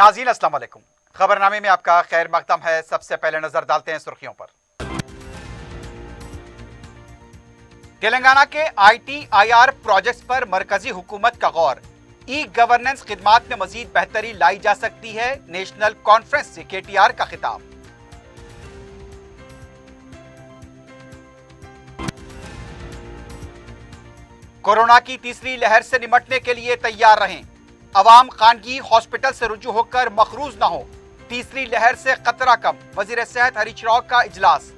नाज़रीन अस्सलाम वालेकुम। खबरनामे में आपका खैर मकदम है। सबसे पहले नजर डालते हैं सुर्खियों पर। तेलंगाना के ITIR प्रोजेक्ट्स पर मरकजी हुकूमत का गौर। ई गवर्नेंस खिदमात में मजीद बेहतरी लाई जा सकती है। नेशनल कॉन्फ्रेंस से KTR का खिताब। कोरोना की तीसरी लहर से निपटने के लिए तैयार रहें। अवाम खानगी हॉस्पिटल से रुजू होकर मखरूज न हो। तीसरी लहर से खतरा कम। वजीर सेहत हरीश राव का इजलास।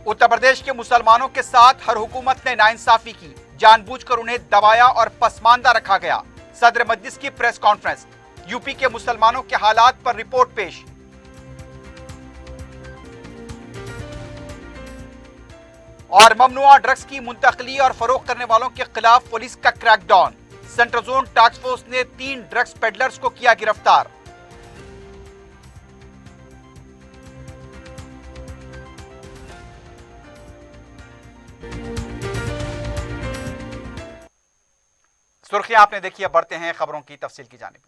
उत्तर प्रदेश के मुसलमानों के साथ हर हुकूमत ने नाइंसाफी की। जानबूझकर उन्हें दबाया और पसमानदा रखा गया। सदर मजलिस की प्रेस कॉन्फ्रेंस। यूपी के मुसलमानों के हालात पर रिपोर्ट पेश। और ममनुआ ड्रग्स की मुंतकली और फरोख्त करने वालों के खिलाफ पुलिस का crackdown. Central zone task force ने 3 ड्रग्स पेडलर्स को किया गिरफ्तार। सुर्खियां आपने देखी है, बढ़ते हैं खबरों की तफसील की जानिब।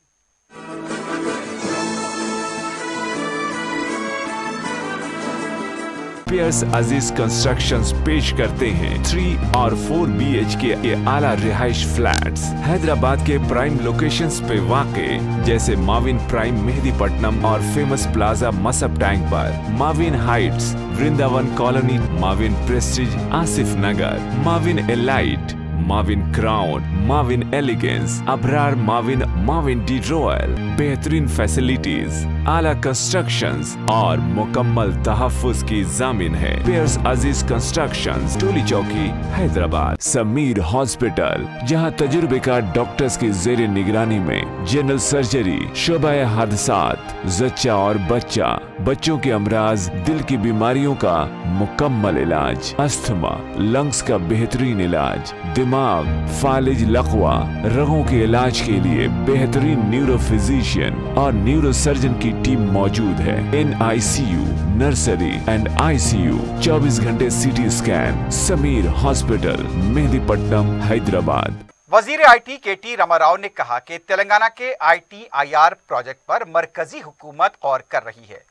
पियर्स अजीज कंस्ट्रक्शंस पेश करते हैं 3 और 4 BHK के आला रिहाइश फ्लैट्स हैदराबाद के प्राइम लोकेशंस पे वाक़े, जैसे माविन प्राइम मेहदीपट्टनम और फेमस प्लाजा मसब टैंक पर, Maven heights Vrindavan colony, Maven prestige Asif Nagar, Maven elite, Maven crown, Maven elegance, Abrar Maven, Maven D royal. बेहतरीन फैसिलिटीज, आला कंस्ट्रक्शंस और मुकम्मल तहफ्फुज की जामिन है। पियर्स अजीज कंस्ट्रक्शंस, टोली चौकी, हैदराबाद। समीर हॉस्पिटल, जहां तजुर्बेकार डॉक्टर्स की जेर निगरानी में जनरल सर्जरी, शोबा हादसात, जच्चा और बच्चा, बच्चों के अमराज, दिल की बीमारियों का मुकम्मल इलाज, अस्थमा, लंग्स का बेहतरीन इलाज, दिमाग, फालिज, लकवा, रगों के इलाज के लिए बेहतरीन न्यूरो फिजिशियन और न्यूरो सर्जन की टीम मौजूद है। NICU, नर्सरी एंड ICU, 24 घंटे CT scan. Sameer hospital, Mehdipatnam, Hyderabad. वजीर IT KT रामाराव ने कहा कि तेलंगाना के ITIR प्रोजेक्ट पर मरकजी हुकूमत गौर कर रही है।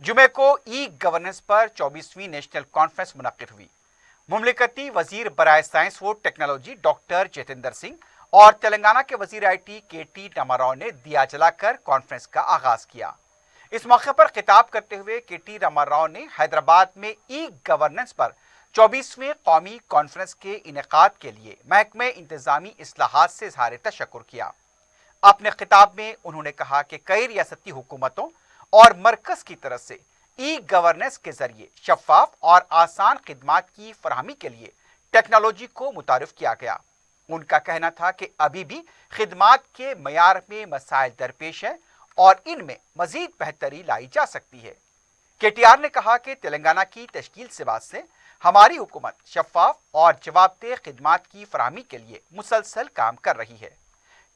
जुमे को ई गवर्नेंस पर 24वीं नेशनल कॉन्फ्रेंस मुनक्किद हुई। मुमलिकती वजीर बराए साइंस व टेक्नोलॉजी डॉक्टर जितेंद्र सिंह और तेलंगाना के वजीर IT KT रामाराव ने दिया जलाकर कॉन्फ्रेंस का आगाज किया। इस मौके पर खिताब करते हुए KT रामाराव ने हैदराबाद में ई गवर्नेंस पर 24वें कौमी कॉन्फ्रेंस के इनेकाद के लिए महकमे इंतजामी इस्लाहात से इज़हार तशक्कुर किया। अपने खिताब में उन्होंने कहा कि कई रियासती हुकूमतों और मरकज की तरफ से ई गवर्नेंस के जरिए शफाफ और आसान खिदमात की फरहमी के लिए टेक्नोलॉजी को मुतारिफ किया गया। उनका कहना था कि अभी भी खिदमात के मयार में मसाइल दरपेश है और इनमें मजीद बेहतरी लाई जा सकती है। KTR ने कहा कि तेलंगाना की तश्कील से बाद से हमारी हुकूमत शफाफ और जवाबदेह खिदमात की फरहमी के लिए मुसलसल काम कर रही है।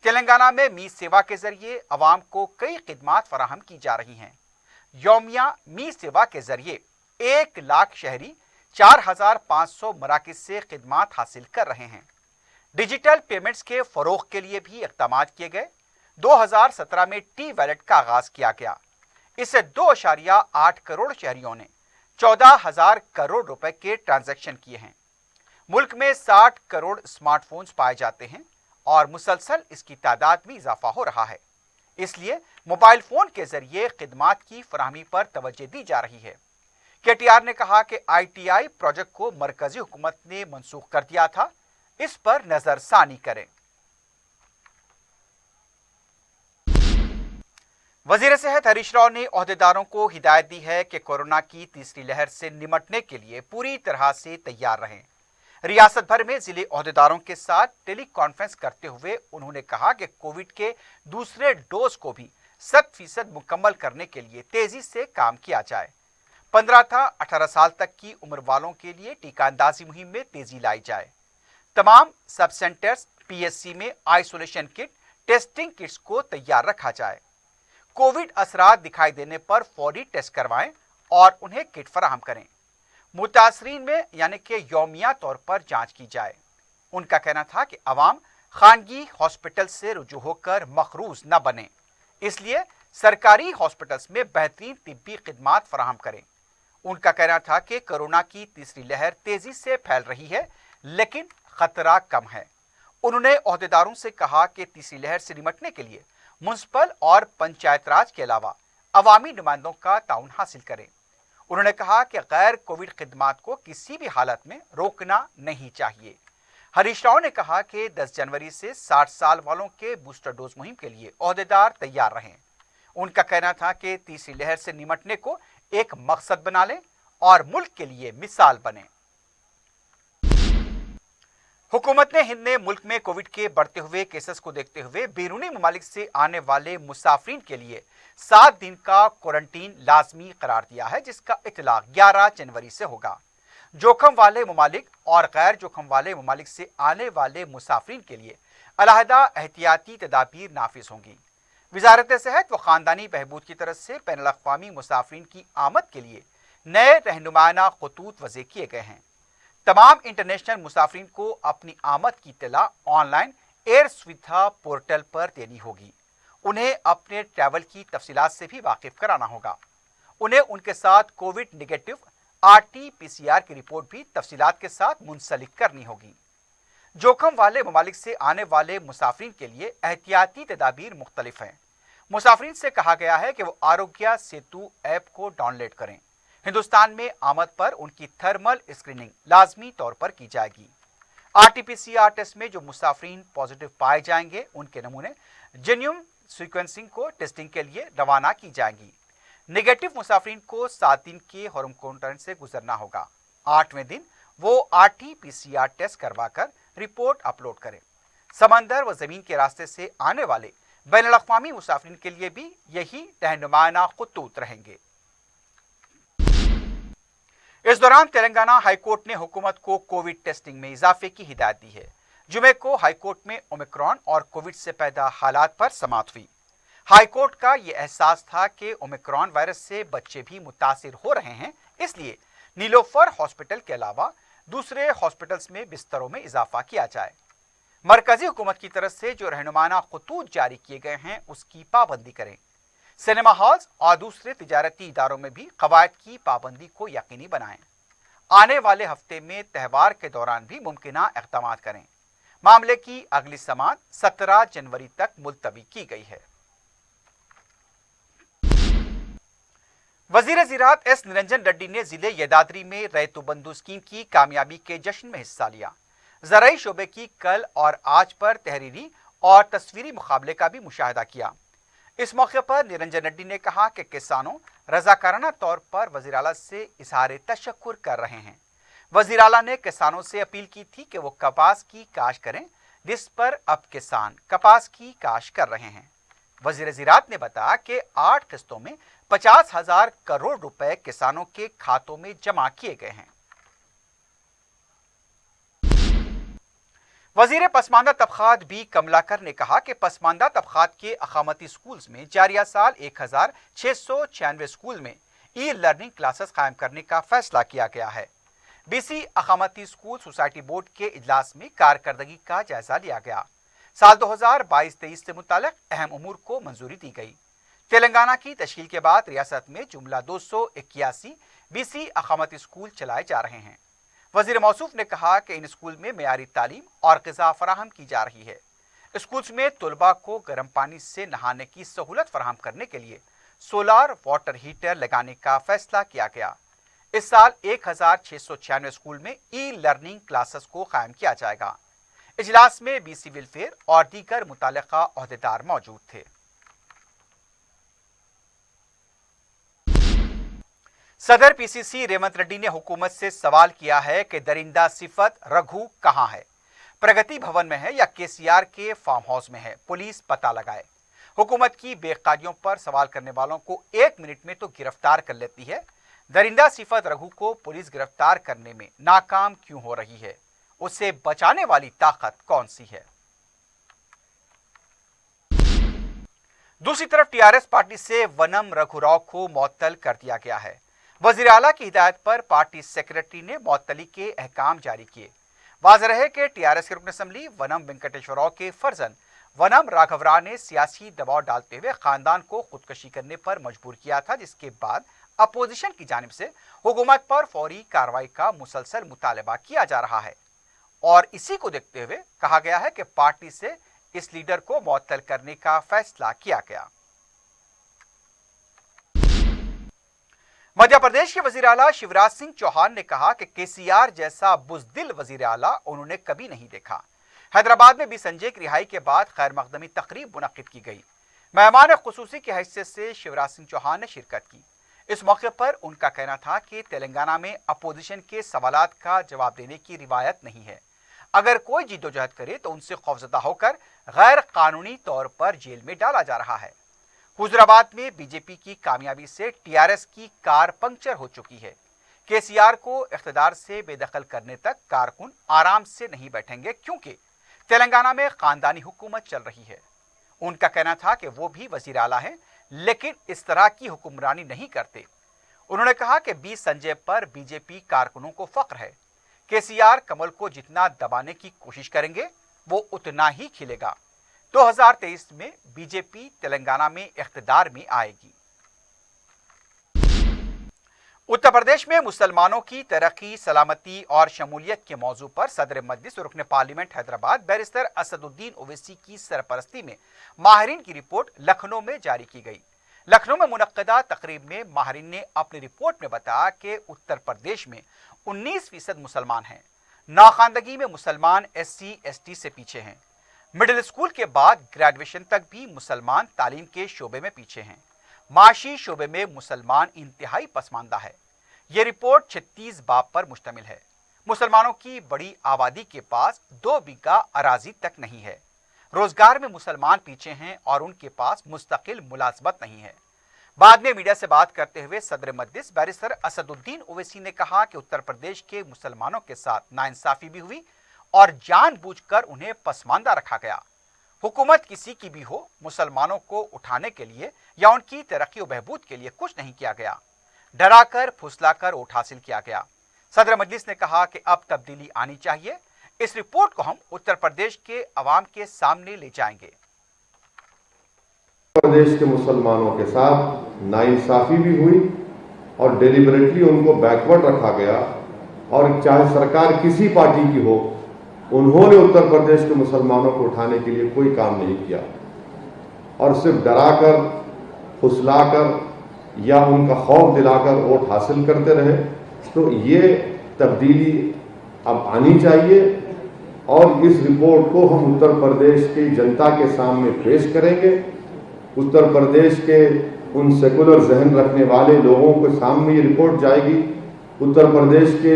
तेलंगाना में मी सेवा के जरिए अवाम को कई खिदमात फराहम की जा रही हैं। यौमिया मी सेवा के जरिए 1 लाख शहरी 4500 मराकिज से खिदमात हासिल कर रहे हैं। डिजिटल पेमेंट्स के फरोग के लिए भी इक़दाम किए गए। 2017 में T-वैलेट का आगाज किया गया। इससे 2.8 करोड़ शहरियों ने 14,000 करोड़ रुपए के ट्रांजैक्शन किए हैं। मुल्क में 60 करोड़ स्मार्टफोन्स पाए जाते हैं और मुसलसल इसकी तादाद में इजाफा हो रहा है। इसलिए मोबाइल फोन के जरिए खिदमात की फराहमी पर तवज्जो दी जा रही है। KTR ने कहा कि ITI प्रोजेक्ट को मरकजी हुकूमत ने मनसूख कर दिया था, इस पर नजरसानी करें। वजीर सेहत हरीश राव ने ओहदेदारों को हिदायत दी है कि कोरोना की तीसरी लहर से निपटने के लिए पूरी तरह से तैयार रहें। रियासत भर में जिले ओहदेदारों के साथ टेली कॉन्फ्रेंस करते हुए उन्होंने कहा कि कोविड के दूसरे डोज को भी 100% मुकम्मल करने के लिए तेजी से काम किया जाए। 15 था 18 साल तक की उम्र वालों के लिए टीका अंदाजी मुहिम में तेजी लाई जाए। तमाम सब सेंटर्स PSC में आइसोलेशन किट, टेस्टिंग किट्स को तैयार रखा जाए। कोविड असरात दिखाई देने पर फौरी टेस्ट करवाएं और उन्हें किट फराहम करें। मुतासरीन में यानी कि यौमिया तौर पर जांच की जाए। उनका कहना था कि अवाम खानगी हॉस्पिटल से रुजू होकर मखरूज न बने, इसलिए सरकारी हॉस्पिटल्स में बेहतरीन तिब्बी खिदमात फराहम करें। उनका कहना था कि कोरोना की तीसरी लहर तेजी से फैल रही है, लेकिन खतरा कम है। उन्होंने ओहदेदारों से कहा कि तीसरी लहर से निपटने के लिए म्युनिसिपल और पंचायत राज के अलावा अवामी नुमाइंदों का ताउन हासिल करें। उन्होंने कहा कि गैर कोविड खिदमात को किसी भी हालत में रोकना नहीं चाहिए। हरीश राव ने कहा कि 10 जनवरी से 60 साल वालों के बूस्टर डोज मुहिम के लिए ओहदेदार तैयार रहें। उनका कहना था कि तीसरी लहर से निपटने को एक मकसद बना लें और मुल्क के लिए मिसाल बने। हुकूमत ने हिंद में मुल्क में कोविड के बढ़ते हुए केसेस को देखते हुए बैरूनी ममालिक से आने वाले मुसाफिरीन के लिए 7 दिन का क्वारंटीन लाजमी करार दिया है, जिसका इतलाक 11 जनवरी से होगा। जोखम वाले ममालिक और गैर जोखम वाले ममालिक से आने वाले मुसाफिरीन के लिए अलहदा एहतियाती तदाबीर नाफिज होंगी। वजारत सेहत व ख़ानदानी बहबूद की तरफ से बैनुल अक़वामी मुसाफिरीन की आमद के लिए नए रहनुमाना खतूत वज़े किए गए हैं। तमाम इंटरनेशनल मुसाफिरीन को अपनी आमद की इत्तला ऑनलाइन एयर सुविधा पोर्टल पर देनी होगी। उन्हें अपने ट्रैवल की तफसीलात से भी वाकिफ कराना होगा। उन्हें उनके साथ कोविड निगेटिव RT-PCR की रिपोर्ट भी तफसीलात के साथ मुंसलिक करनी होगी। जोखम वाले ममालिक से आने वाले मुसाफिरीन के लिए एहतियाती तदाबीर मुख्तलिफ हैं। मुसाफिरीन से कहा गया है कि वो आरोग्य सेतु ऐप को डाउनलोड करें। हिंदुस्तान में आमद पर उनकी थर्मल स्क्रीनिंग लाजमी तौर पर की जाएगी। RT-PCR टेस्ट में जो मुसाफिरीन पॉजिटिव पाए जाएंगे, उनके नमूने जेन्युइन सीक्वेंसिंग को टेस्टिंग के लिए रवाना की जाएंगी। नेगेटिव मुसाफिरीन को 7 दिन के होम क्वारंटाइन से गुजरना होगा। 8वें दिन वो RT-PCR टेस्ट करवाकर रिपोर्ट अपलोड करें। समंदर व जमीन के रास्ते से आने वाले बैनुल अक़वामी मुसाफिरीन के लिए भी यही रहनुमाना खतूत रहेंगे। इस दौरान तेलंगाना हाईकोर्ट ने हुकूमत को कोविड टेस्टिंग में इजाफे की हिदायत दी है। जुमे को हाईकोर्ट में ओमिक्रॉन और कोविड से पैदा हालात पर समाअत हुई। हाईकोर्ट का यह एहसास था कि ओमिक्रॉन वायरस से बच्चे भी मुतासिर हो रहे हैं, इसलिए नीलोफर हॉस्पिटल के अलावा दूसरे हॉस्पिटल्स में बिस्तरों में इजाफा किया जाए। मरकजी हुकूमत की तरफ से जो रहनुमाना खतूत जारी किए गए हैं, उसकी पाबंदी करें। सिनेमा हॉल्स और दूसरे तिजारती इदारों में भी कवायद की पाबंदी को यकीनी बनाएं। आने वाले हफ्ते में त्यौहार के दौरान भी मुमकिना इक़दाम करें। मामले की अगली समाअत 17 जनवरी तक मुलतवी की गई है। वजीर ज़राअत एस निरंजन रेड्डी ने जिले यदाद्री में रैतु बंधु स्कीम की कामयाबी के जश्न में हिस्सा लिया। ज़राई शोबे की कल और आज पर तहरीरी और तस्वीरी मुकाबले का भी मुशाहिदा किया। इस मौके पर निरंजन रेड्डी ने कहा कि किसानों रजाकाराना तौर पर वज़ीर आला से इज़हार तशक्कुर कर रहे हैं। वज़ीर आला ने किसानों से अपील की थी कि वो कपास की काश्त करें, जिस पर अब किसान कपास की काश्त कर रहे हैं। वज़ीर ज़राअत ने बताया कि 8 किस्तों में 50,000 करोड़ रुपए किसानों के खातों में जमा किए गए हैं। वज़ीर पसमानदा तबक़ात बी कमलाकर ने कहा कि पसमानदा तबक़ात के अक़ामती स्कूल्स में जारिया साल 1696 स्कूल में ई लर्निंग क्लासेस कायम करने का फैसला किया गया है। BC अक़ामती स्कूल सोसाइटी बोर्ड के इजलास में कारकर्दगी का जायजा लिया गया। साल 2022-23 से मुताल्लिक़ अहम उमूर को मंजूरी दी गई। तेलंगाना की तश्कील के बाद रियासत में जुमला 281 BC अक़ामती स्कूल चलाए जा रहे हैं। वज़ीर मौसूफ ने कहा कि इन स्कूल में मेयारी तालीम और ग़िज़ा फराहम की जा रही है। स्कूल्स में तलबा को गर्म पानी से नहाने की सहूलत फराहम करने के लिए सोलार वाटर हीटर लगाने का फैसला किया गया। इस साल 1696 स्कूल में ई लर्निंग क्लासेस को कायम किया जाएगा। इजलास में BC वेलफेयर और दीगर मुताल्लिक़ा ओहदेदार मौजूद थे। सदर PCC रेवंत रेड्डी ने हुकूमत से सवाल किया है कि दरिंदा सिफत रघु कहां है, प्रगति भवन में है या KCR के फार्म हाउस में है, पुलिस पता लगाए। हुकूमत की बेकारियों पर सवाल करने वालों को 1 मिनट में तो गिरफ्तार कर लेती है। दरिंदा सिफत रघु को पुलिस गिरफ्तार करने में नाकाम क्यों हो रही है? उसे बचाने वाली ताकत कौन सी है? दूसरी तरफ TRS पार्टी से वनम रघुराव को मुअत्तल कर दिया गया है। वज़ीर आला की हिदायत पर पार्टी सेक्रेटरी ने मुअत्तली के अहकाम जारी किए। वाज़ेह रहे कि टीआरएस के रुकन असम्बली वनम वेंकटेश्वर राव के फर्जन वनम राघव राव ने सियासी दबाव डालते हुए खानदान को खुदकशी करने पर मजबूर किया था, जिसके बाद अपोजिशन की जानिब से हुकूमत पर फौरी कार्रवाई का मुसलसल मुतालबा किया जा रहा है और इसी को देखते हुए कहा गया है कि पार्टी से इस लीडर को मुअत्तल करने का फैसला किया गया। मध्य प्रदेश के वजीर आला शिवराज सिंह चौहान ने कहा कि केसीआर जैसा बुज़दिल वजीर आला उन्होंने कभी नहीं देखा। हैदराबाद में बी संजय की रिहाई के बाद खैर मकदमी तकरीब मुनक्किद की गई। मेहमान खुसूसी की हैसियत से शिवराज सिंह चौहान ने शिरकत की। इस मौके पर उनका कहना था कि तेलंगाना में अपोजिशन के सवालात का जवाब देने की रिवायत नहीं है। अगर कोई जिद्दोजहद करे तो उनसे खौफजदा होकर गैर कानूनी तौर पर जेल में डाला जा रहा है। हुजूराबाद में बीजेपी की कामयाबी से टीआरएस की कार पंक्चर हो चुकी है। केसीआर को इख्तिदार से बेदखल करने तक कारकुन आराम से नहीं बैठेंगे, क्योंकि तेलंगाना में खानदानी हुकूमत चल रही है। उनका कहना था कि वो भी वजीर आला हैं, लेकिन इस तरह की हुक्मरानी नहीं करते। उन्होंने कहा कि बी संजय पर बीजेपी कारकुनों को फख्र है। केसीआर कमल को जितना दबाने की कोशिश करेंगे वो उतना ही खिलेगा। 2023 में बीजेपी तेलंगाना में इख्तिदार में आएगी। उत्तर प्रदेश में मुसलमानों की तरक्की, सलामती और शमूलियत के मौजू पर सदर मजलिस रुकन पार्लियामेंट हैदराबाद बैरिस्टर असदुद्दीन ओवैसी की सरपरस्ती में माहिरीन की रिपोर्ट लखनऊ में जारी की गई। लखनऊ में मुनक्कदा तकरीब में माहिरीन ने अपनी रिपोर्ट में बताया कि उत्तर प्रदेश में 19% मुसलमान हैं। नाखानदगी में मुसलमान SC/ST से पीछे हैं। मिडिल स्कूल के बाद ग्रेजुएशन तक भी मुसलमान तालीम के शोबे में पीछे हैं। माशी शोबे में मुसलमान इंतहाई पसमानदा है। ये रिपोर्ट 36 बाब पर मुश्तमिल है। मुसलमानों की बड़ी आबादी के पास 2 बीघा अराजी तक नहीं है। रोजगार में मुसलमान पीछे हैं और उनके पास मुस्तकिल मुलाजमत नहीं है। बाद में मीडिया से बात करते हुए सदर मजलिस बैरिस्टर असदुद्दीन ओवैसी ने कहा कि उत्तर प्रदेश के मुसलमानों के साथ नाइंसाफी भी हुई और जानबूझकर उन्हें पसमानदा रखा गया। हुकूमत किसी की भी हो, मुसलमानों को उठाने के लिए या उनकी तरक्की और बहबूद के लिए कुछ नहीं किया गया। डराकर फुसलाकर वोट हासिल किया गया। सदर मजलिस ने कहा कि अब तब्दीली आनी चाहिए। इस रिपोर्ट को हम उत्तर प्रदेश के अवाम के सामने ले जाएंगे। प्रदेश के मुसलमानों के साथ नाइंसाफी भी हुई और डेलिबरेटली उनको बैकवर्ड रखा गया और चाहे सरकार किसी पार्टी की हो, उन्होंने उत्तर प्रदेश के मुसलमानों को उठाने के लिए कोई काम नहीं किया और सिर्फ डराकर, फुसलाकर या उनका खौफ दिलाकर वोट हासिल करते रहे। तो ये तब्दीली अब आनी चाहिए और इस रिपोर्ट को हम उत्तर प्रदेश की जनता के सामने पेश करेंगे। उत्तर प्रदेश के उन सेकुलर जहन रखने वाले लोगों के सामने ये रिपोर्ट जाएगी। उत्तर प्रदेश के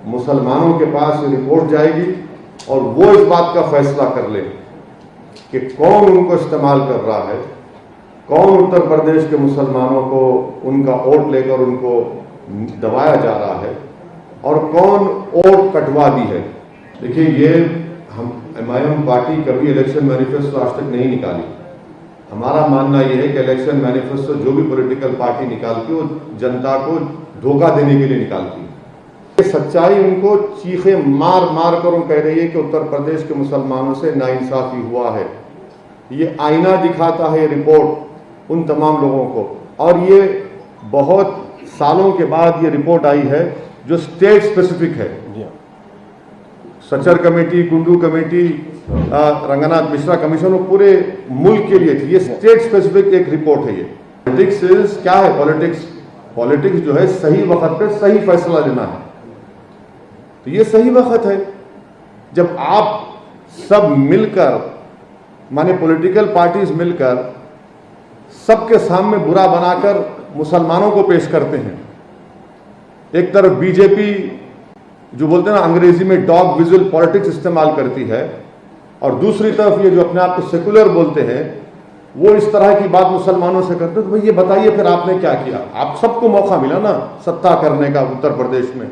मुसलमानों के पास ये रिपोर्ट जाएगी और वो इस बात का फैसला कर ले कि कौन उनको इस्तेमाल कर रहा है, कौन उत्तर प्रदेश के मुसलमानों को उनका वोट लेकर उनको दबाया जा रहा है और कौन वोट कटवा दी है। देखिए, ये हम MIM पार्टी कभी इलेक्शन मैनिफेस्टो आज तक नहीं निकाली। हमारा मानना यह है कि इलेक्शन मैनिफेस्टो जो भी पॉलिटिकल पार्टी निकालती है वो जनता को धोखा देने के लिए निकालती है। सच्चाई उनको चीखे मार मार कर कह रही है कि उत्तर प्रदेश के मुसलमानों से नाइंसाफी हुआ है। ये आईना दिखाता है रिपोर्ट उन तमाम लोगों को, और ये बहुत सालों के बाद ये रिपोर्ट आई है जो स्टेट स्पेसिफिक है। Sachar committee, Kundu committee, Ranganath Mishra commission, वो पूरे मुल्क के लिए थी। ये स्टेट स्पेसिफिक एक रिपोर्ट है। ये पॉलिटिक्स क्या है? पॉलिटिक्स जो है सही वक्त पे सही फैसला लेना है। तो ये सही वक्त है जब आप सब मिलकर, माने पॉलिटिकल पार्टीज मिलकर सबके सामने बुरा बनाकर मुसलमानों को पेश करते हैं। एक तरफ बीजेपी जो बोलते हैं ना अंग्रेजी में डॉग विजुअल पॉलिटिक्स इस्तेमाल करती है, और दूसरी तरफ ये जो अपने आप को सेकुलर बोलते हैं वो इस तरह की बात मुसलमानों से करते हैं। तो भाई ये बताइए फिर आपने क्या किया? आप सबको मौका मिला ना सत्ता करने का उत्तर प्रदेश में।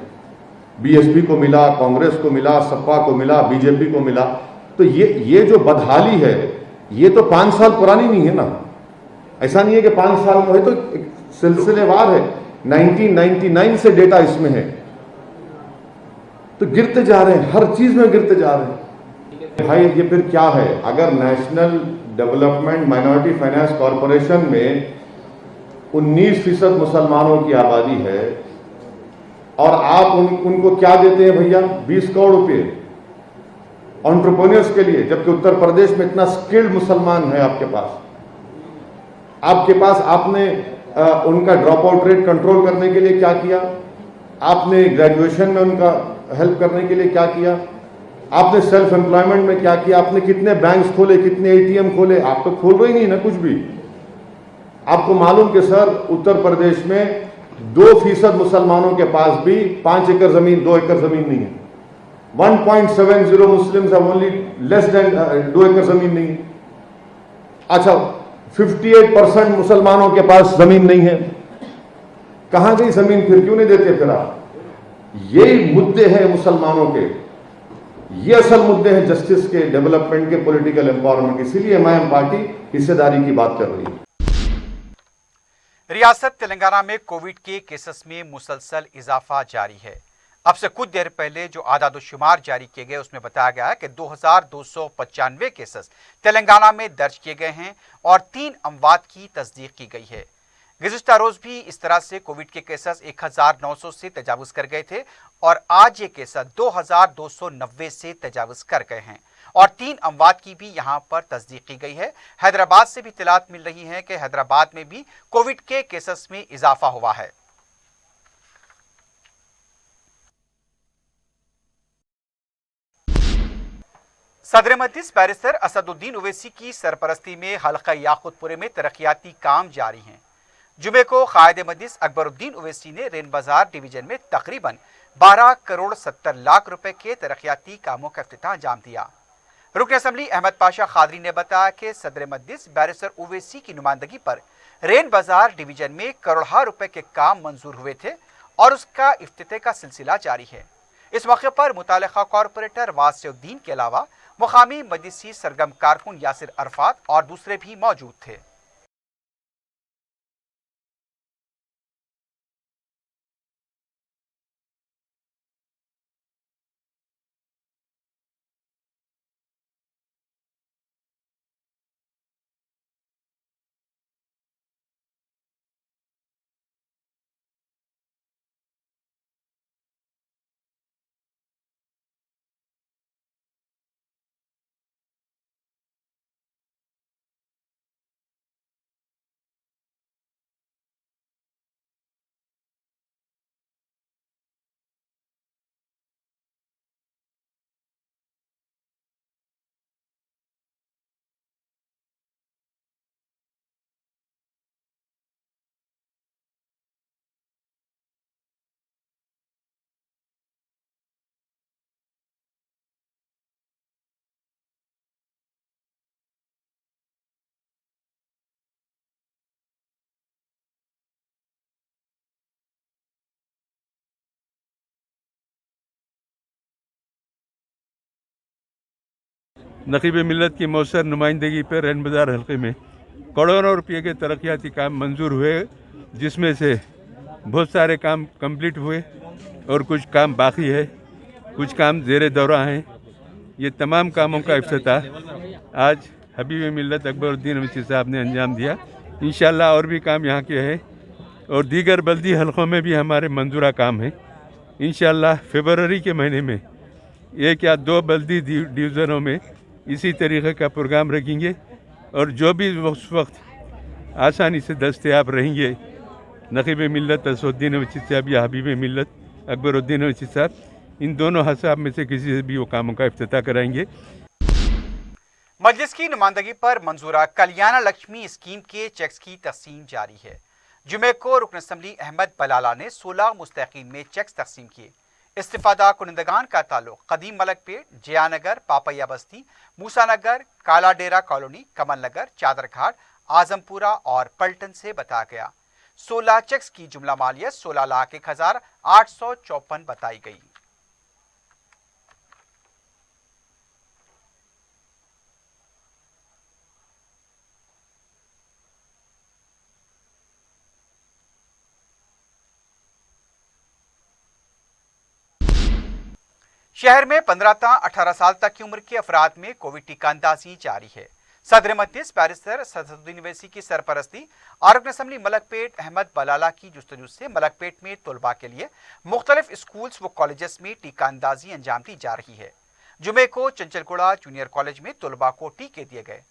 BSP को मिला, कांग्रेस को मिला, सपा को मिला, बीजेपी को मिला। तो ये जो बदहाली है ये तो 5 साल पुरानी नहीं है ना। ऐसा नहीं है कि 5 साल में है, तो सिलसिलेवार है। 1999 से डेटा इसमें है। तो गिरते जा रहे हैं, हर चीज में गिरते जा रहे हैं। भाई ये फिर क्या है? अगर national development minority finance corporation में 19% मुसलमानों की आबादी है और आप उनको क्या देते हैं भैया? 20 करोड़ रुपए एंटरप्रेन्योर्स के लिए, जबकि उत्तर प्रदेश में इतना स्किल्ड मुसलमान है आपके पास। आपने उनका ड्रॉप आउट रेट कंट्रोल करने के लिए क्या किया? आपने ग्रेजुएशन में उनका हेल्प करने के लिए क्या किया? आपने सेल्फ एम्प्लॉयमेंट में क्या किया? आपने कितने बैंक्स खोले, कितने एटीएम खोले? आप तो खोल रहे ही नहीं ना कुछ भी। आपको मालूम कि सर उत्तर प्रदेश में 2% मुसलमानों के पास भी 5 एकड़ जमीन, 2 एकड़ जमीन नहीं है। 1.70 Muslims have only less than 2 एकड़ जमीन नहीं है। अच्छा, 58% मुसलमानों के पास जमीन नहीं है। कहां गई जमीन? फिर क्यों नहीं देते फिर आप? यही मुद्दे हैं मुसलमानों के, ये असल मुद्दे हैं जस्टिस के, डेवलपमेंट के, पॉलिटिकल एम्पावरमेंट के। इसीलिए एमआईएम पार्टी हिस्सेदारी की बात कर रही है। रियासत तेलंगाना में कोविड के केसेस में मुसलसल इजाफा जारी है। अब से कुछ देर पहले जो आदादोशुमार जारी किए गए उसमें बताया गया है कि 2295 केसेस तेलंगाना में दर्ज किए गए हैं और 3 अमवात की तस्दीक की गई है। गुज़िश्ता रोज भी इस तरह से कोविड के केसेस 1900 से तजावुज कर गए थे और आज ये केसेस 2290 से तजावुज कर गए हैं और 3 अमवात की भी यहां पर तस्दीक की गई है। हैदराबाद से भी इत्तलात मिल रही है कि हैदराबाद में भी कोविड के केसेस में इजाफा हुआ है। सदर मजलिस बैरिस्टर असदुद्दीन ओवैसी की सरपरस्ती में हल्का याकुतपुरे में तरक्याती काम जारी हैं। जुमे को कायद मजलिस अकबरुद्दीन ओवैसी ने रेन बाजार डिवीजन में तकरीबन 12 करोड़ 70 लाख रुपए के तरक्याती कामों का इफ्तिताह अंजाम दिया। रुकन असम्बली अहमद पाशा खादरी ने बताया कि सदर मजलिस बैरिस्टर ओवैसी की नुमाइंदगी पर रेन बाजार डिवीजन में करोड़ों रुपए के काम मंजूर हुए थे और उसका इफ्तिताह का सिलसिला जारी है। इस मौके पर मुतालिका कॉरपोरेटर वासिउद्दीन के अलावा मुकामी मजलिसी सरगर्म कारकुन यासिर अरफात और दूसरे भी मौजूद थे। नकीब मिल्लत की मौसर नुमाइंदगी पर रैन बाजार हल्के में करोड़ों रुपये के तरक्याती काम मंजूर हुए, जिसमें से बहुत सारे काम कंप्लीट हुए और कुछ काम बाकी है, कुछ काम ज़ेरे दौरा हैं। ये तमाम कामों का इफ्तिताह आज हबीब मिल्लत अकबरुद्दीन ओवैसी साहब ने अंजाम दिया। इंशाअल्लाह और भी काम यहाँ के हैं और दीगर बल्दी हलकों में भी हमारे मंजूरा काम हैं। इंशाअल्लाह फरवरी के महीने में 1 या 2 बल्दी डिवीज़नों में इसी तरीके का प्रोग्राम रखेंगे और जो भी उस वक्त आसानी से दस्तयाब रहेंगे नकीब मिल्लत असदुद्दीन ओवैसी साहब या हबीब मिल्लत अकबरुद्दीन ओवैसी साहब, इन दोनों हसाब में से किसी से भी वो कामों का इफ्तिताह कराएंगे। मजलिस की नुमाइंदगी पर मंजूरा कल्याण लक्ष्मी स्कीम के चेक्स की तकसीम जारी है। जुमे को रुकन असम्बली अहमद बलाला ने 16 मुस्तकीन में चेक्स तकसीम किए। इस्तिफादा कुनिंदगान का ताल्लुक कदीम मलकपेट, जयानगर, पापैया बस्ती, मूसानगर, काला डेरा कॉलोनी, कमल नगर, चादरघाट, आजमपुरा और पलटन से बताया गया। 16 चेक्स की जुमला मालियत 16,01,854 बताई गई। शहर में 15 से 18 साल तक की उम्र के अफराद में कोविड टीका अंदाजी जारी है। सदर मजलिस बैरिस्टर सदरुद्दीन ओवैसी की सरपरस्ती और रुकन असम्बली मलकपेट अहमद बलाला की जुस्तजू से मलकपेट में तलबा के लिए मुख्तलिफ स्कूल्स व कॉलेजेस में टीका अंदाजी अंजाम दी जा रही है। जुमे को चंचलगुड़ा जूनियर कॉलेज में तलबा को टीके दिए गए।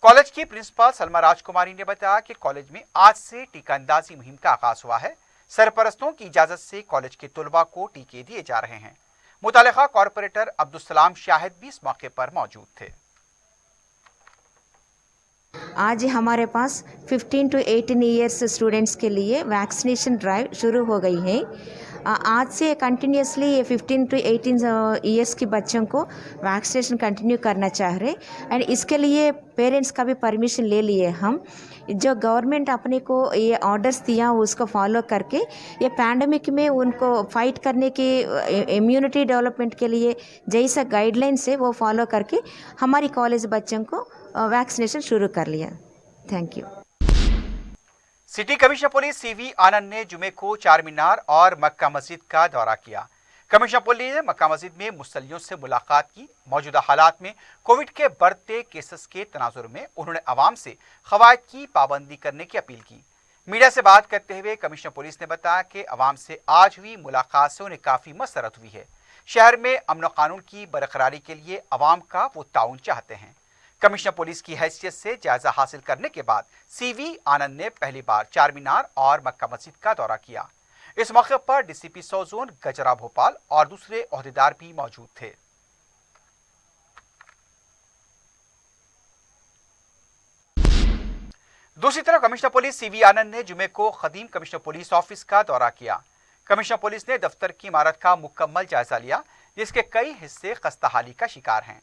कॉलेज की प्रिंसिपल सलमा राजकुमारी ने बताया कि कॉलेज में आज से टीका अंदाजी मुहिम का आगाज हुआ है। सरपरस्तों की इजाजत से कॉलेज के तलबा को टीके दिए जा रहे हैं। मुतालिका कॉरपोरेटर अब्दुलसलाम शाहिद भी इस मौके पर मौजूद थे। आज हमारे पास 15 to 18 ईयर्स स्टूडेंट्स के लिए वैक्सीनेशन ड्राइव शुरू हो गई है। आज से कंटिन्यूसली ये 15 to 18 ईयर्स के बच्चों को वैक्सीनेशन कंटिन्यू करना चाह रहे एंड इसके लिए पेरेंट्स का भी परमिशन ले लिए हम। जो गवर्नमेंट अपने को ये ऑर्डर्स दिया उसको फॉलो करके ये पैंडमिक में उनको फाइट करने के इम्यूनिटी डेवलपमेंट के लिए जैसा गाइडलाइंस है वो फॉलो करके हमारी कॉलेज बच्चों को वैक्सीनेशन शुरू कर लिया। Thank you. City commissioner police CV Anand ने जुमे को चार मीनार और मक्का मस्जिद का दौरा किया। कमिश्नर पुलिस ने मक्का मस्जिद में मुसल्लियों से मुलाकात की। मौजूदा हालात में कोविड के बढ़ते केसेस के तनाजुर में उन्होंने अवाम से क़वायद की पाबंदी करने की अपील की। मीडिया से बात करते हुए कमिश्नर पुलिस ने बताया कि अवाम से आज हुई मुलाकात से उन्हें काफ़ी मसरत हुई है। शहर में अमन व कानून की बरकरारी के लिए अवाम का वो ताउन चाहते हैं। कमिश्नर पुलिस की हैसियत से जायजा हासिल करने के बाद सीवी आनंद ने पहली बार चार मीनार और मक्का मस्जिद का दौरा किया। इस मौके पर डीसीपी सौ जोन गजरा भोपाल और दूसरे ओहदेदार भी मौजूद थे। दूसरी तरफ कमिश्नर पुलिस सीवी आनंद ने जुमे को खदीम कमिश्नर पुलिस ऑफिस का दौरा किया। कमिश्नर पुलिस ने दफ्तर की इमारत का मुकम्मल जायजा लिया, जिसके कई हिस्से खस्ताहाली का शिकार हैं।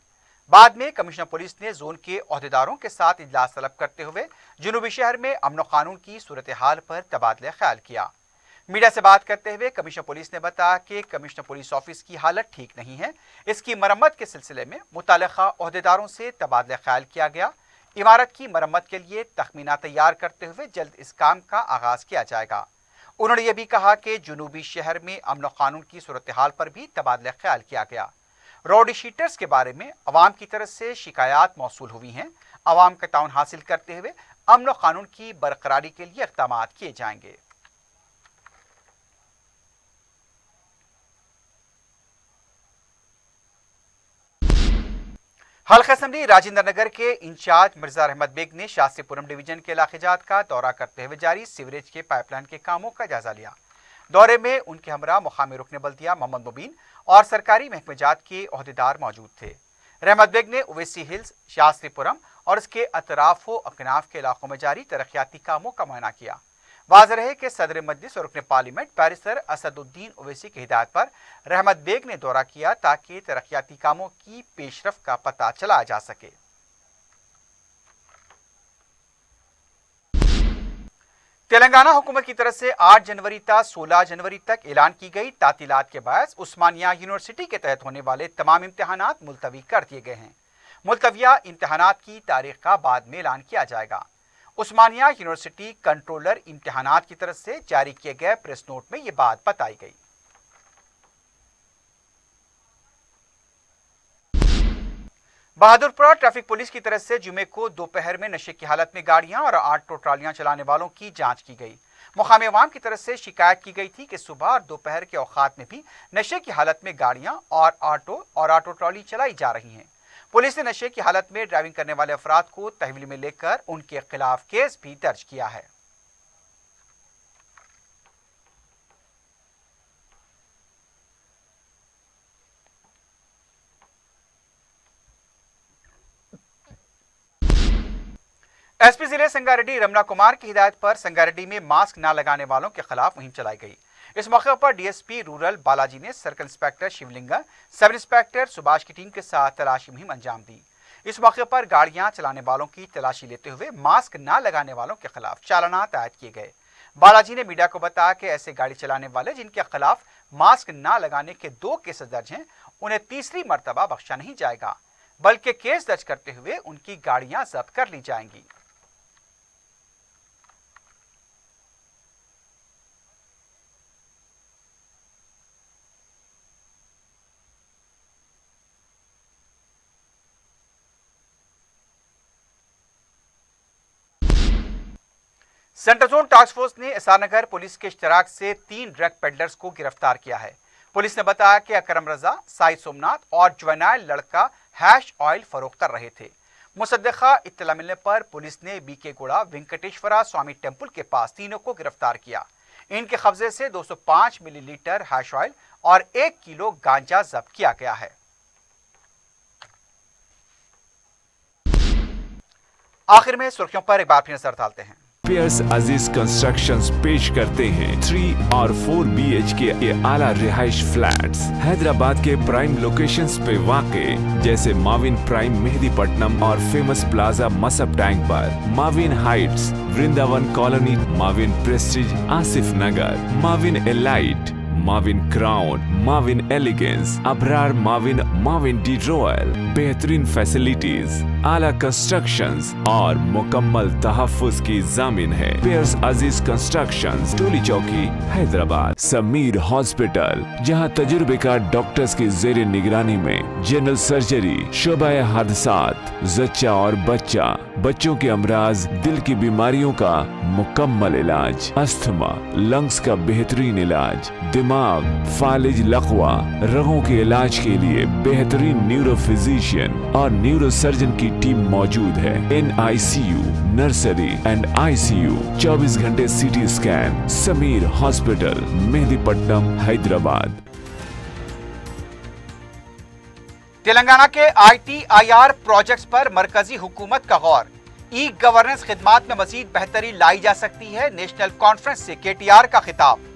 बाद में कमिश्नर पुलिस ने जोन के ओहदेदारों के साथ इजलास तलब करते हुए जुनूबी शहर में अमन कानून की सूरत हाल पर तबादला ख्याल किया। मीडिया से बात करते हुए कमिश्नर पुलिस ने बताया कि कमिश्नर पुलिस ऑफिस की हालत ठीक नहीं है। इसकी मरम्मत के सिलसिले में मुतालिका ओहदेदारों से तबादला ख्याल किया गया। इमारत की मरम्मत के लिए तखमीना तैयार करते हुए जल्द इस काम का आगाज किया जाएगा। उन्होंने ये भी कहा कि जुनूबी शहर में अमन कानून की सूरत हाल पर भी तबादला ख्याल किया गया। रोड शीटर्स के बारे में अवाम की तरफ से शिकायत मौसूल हुई हैं। अवाम का ताउन हासिल करते हुए अमन कानून की बरकरारी के लिए इक़दाम किए जाएंगे। हल्का असम्बली राजेंद्र नगर के इंचार्ज मिर्जा अहमद बेग ने शास्त्रीपुरम डिवीजन के इलाक़ात का दौरा करते हुए जारी सीवरेज के पाइपलाइन के कामों का जायजा लिया। दौरे में उनके हमरा मुकामी रुकन बल्दिया मोहम्मद मुबीन और सरकारी महकमेजात के ओहदेदार मौजूद थे। रहमत बेग ने ओवैसी हिल्स, शास्त्रीपुरम और इसके अतराफ व अकनाफ के इलाकों में जारी तरक्याती कामों का मुआयना किया। वाज़ेह रहे कि सदर मजलिस और रुकन पार्लियामेंट बैरिस्टर असदुद्दीन ओवैसी की हिदायत पर रहमत बेग ने दौरा किया ताकि तरक्याती कामों की पेशरफ का पता चलाया जा सके। तेलंगाना हुकूमत की तरफ से 8 जनवरी से 16 जनवरी तक ऐलान की गई तातीलात के बायस उस्मानिया यूनिवर्सिटी के तहत होने वाले तमाम इम्तिहानात मुलतवी कर दिए गए हैं। मुलतविया इम्तिहानात की तारीख का बाद में ऐलान किया जाएगा। उस्मानिया यूनिवर्सिटी कंट्रोलर इम्तिहानात की तरफ से जारी किए गए प्रेस नोट में ये बात बताई गई। बहादुरपुरा ट्रैफिक पुलिस की तरफ से जुमे को दोपहर में नशे की हालत में गाड़ियां और ऑटो ट्रालियां चलाने वालों की जांच की गई। मुकामी अवाम की तरफ से शिकायत की गई थी कि सुबह और दोपहर के औकात में भी नशे की हालत में गाड़ियां और ऑटो ट्रॉली चलाई जा रही हैं। पुलिस ने नशे की हालत में ड्राइविंग करने वाले अफराद को तहवील में लेकर उनके खिलाफ केस भी दर्ज किया है। एसपी जिले संगारेड्डी रमना कुमार की हिदायत पर संगारेड्डी में मास्क न लगाने वालों के खिलाफ मुहिम चलाई गई। इस मौके पर डीएसपी रूरल बालाजी ने circle inspector Shivalinga, sub inspector Subhash की टीम के साथ तलाशी मुहिम अंजाम दी। इस मौके पर गाड़ियां चलाने वालों की तलाशी लेते हुए मास्क न लगाने वालों के खिलाफ चालानात आयद किए गए। बालाजी ने मीडिया को बताया कि ऐसे गाड़ी चलाने वाले जिनके खिलाफ मास्क न लगाने के 2 केस दर्ज हैं, उन्हें तीसरी मरतबा बख्शा नहीं जाएगा, बल्कि केस दर्ज करते हुए उनकी गाड़ियां जब्त कर ली जाएंगी। सेंट्रल जोन टास्क फोर्स ने एसआर नगर पुलिस के इश्तराक से 3 ड्रग पेडलर्स को गिरफ्तार किया है। पुलिस ने बताया कि अकरम रजा, साई सोमनाथ और जुवेनाइल लड़का हैश ऑयल फरोख्त कर रहे थे। मुसद्दक़ा इत्तला मिलने पर पुलिस ने बीके गोड़ा वेंकटेश्वरा स्वामी टेम्पल के पास तीनों को गिरफ्तार किया। इनके कब्जे से 205 मिलीलीटर हैश ऑयल और 1 किलो गांजा जब्त किया गया है। आखिर में सुर्खियों पर एक बार फिर नजर डालते हैं। पियर्स अजीज कंस्ट्रक्शंस पेश करते हैं 3 और 4 BHK के आला रिहाइश फ्लैट्स हैदराबाद के प्राइम लोकेशंस पे वाक़े जैसे माविन प्राइम मेहदीपट्टनम और फेमस प्लाजा मसब टैंक पर, Maven heights Vrindavan colony, Maven prestige Asif Nagar, Maven elite, Maven crown, Maven elegance, Abrar Maven, Maven D royal, बेहतरीन फैसिलिटीज, आला कंस्ट्रक्शंस और मुकम्मल तहफ्फुज की जामिन है। पियर्स अजीज कंस्ट्रक्शंस, टोली चौकी, हैदराबाद। समीर हॉस्पिटल, जहां तजुर्बेकार डॉक्टर्स की जेर निगरानी में जनरल सर्जरी, शोबाए हादसात, जच्चा और बच्चा, बच्चों के अमराज, दिल की बीमारियों का मुकम्मल इलाज, अस्थमा, लंग्स का बेहतरीन इलाज, दिमाग, फालिज, लकवा, रगों के इलाज के लिए बेहतरीन न्यूरो फिजिशियन और न्यूरो सर्जन की टीम मौजूद है। NICU, नर्सरी एंड ICU, 24 घंटे CT scan. Sameer hospital, Mehdipatnam, Hyderabad. Telangana के ITIR प्रोजेक्ट्स पर मरकजी हुकूमत का गौर। ई गवर्नेंस खिदमात में मजीद बेहतरी लाई जा सकती है। नेशनल कॉन्फ्रेंस से KTR का खिताब।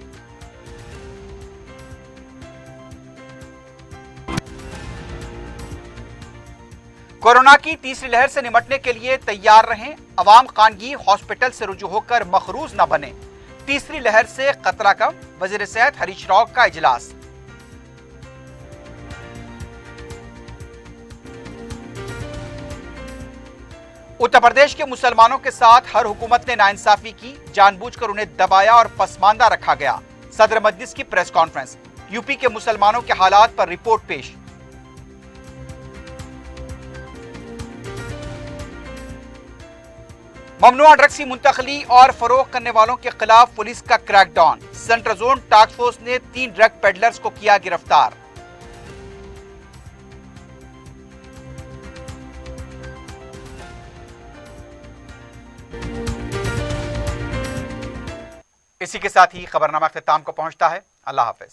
कोरोना की तीसरी लहर से निपटने के लिए तैयार रहें। अवाम खानगी हॉस्पिटल से रुजू होकर मखरूज न बने। तीसरी लहर से खतरा कम, वजीर सेहत हरीश राव का इजलास। उत्तर प्रदेश के मुसलमानों के साथ हर हुकूमत ने नाइंसाफी की, जानबूझकर उन्हें दबाया और पसमानदा रखा गया। सदर मजलिस की प्रेस कॉन्फ्रेंस। यूपी के मुसलमानों के हालात पर रिपोर्ट पेश। ममनुआ ड्रग्स की मुंतकली और फरोख्त करने वालों के खिलाफ पुलिस का crackdown. Central zone task force ने 3 ड्रग पेडलर्स को किया गिरफ्तार। इसी के साथ ही खबरनामा इख्तिताम को पहुंचता है। अल्लाह हाफिज।